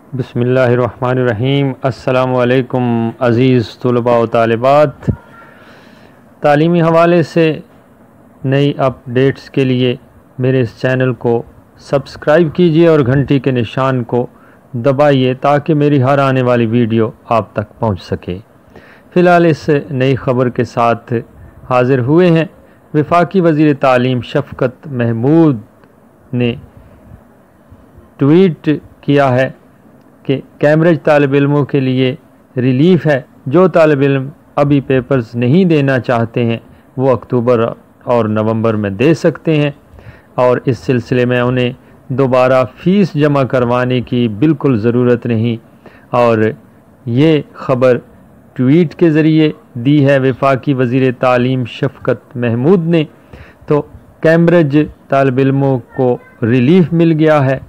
बिस्मिल्लाहिर्रहमानिर्रहीम। अस्सलामुअलैकुम अज़ीज़ तुलबा व तालिबात। तालीमी हवाले से नई अपडेट्स के लिए मेरे इस चैनल को सब्सक्राइब कीजिए और घंटी के निशान को दबाइए ताकि मेरी हर आने वाली वीडियो आप तक पहुंच सके। फ़िलहाल इस नई ख़बर के साथ हाज़िर हुए हैं। वफाकी वज़ीर तालीम शफ़क़त महमूद ने ट्वीट किया है कि कैम्ब्रिज तालिब इल्मों के लिए रिलीफ़ है। जो तालिब इल्म अभी पेपर्स नहीं देना चाहते हैं वो अक्टूबर और नवंबर में दे सकते हैं और इस सिलसिले में उन्हें दोबारा फ़ीस जमा करवाने की बिल्कुल ज़रूरत नहीं। और ये ख़बर ट्वीट के ज़रिए दी है वफाकी वज़ीर तालीम शफ़क़त महमूद ने। तो कैम्ब्रिज तालिब इल्मों को रिलीफ़ मिल गया है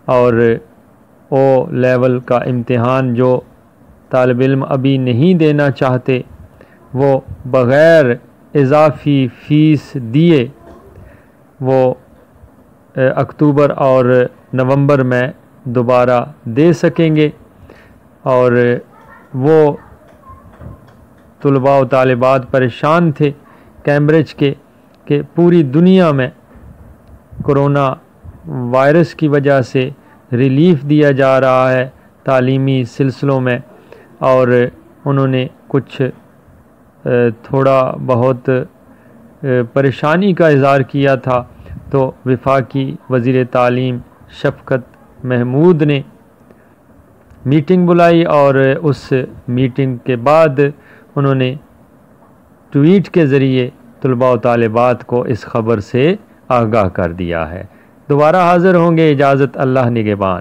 और ओ लेवल का इम्तिहान जो तालिब इल्म अभी नहीं देना चाहते वो बग़ैर इजाफ़ी फ़ीस दिए वो अक्टूबर और नवंबर में दोबारा दे सकेंगे। और वो तुलबा व तालिबात परेशान थे कैम्ब्रिज के कि पूरी दुनिया में कोरोना वायरस की वजह से रिलीफ़ दिया जा रहा है तालीमी सिलसिलों में, और उन्होंने कुछ थोड़ा बहुत परेशानी का इज़हार किया था। तो वफाकी वज़ीर तालीम शफ़क़त महमूद ने मीटिंग बुलाई और उस मीटिंग के बाद उन्होंने ट्वीट के ज़रिए तुलबा व तालिबात को इस ख़बर से आगाह कर दिया है। दोबारा हाज़िर होंगे। इजाज़त, अल्लाह निगहबान।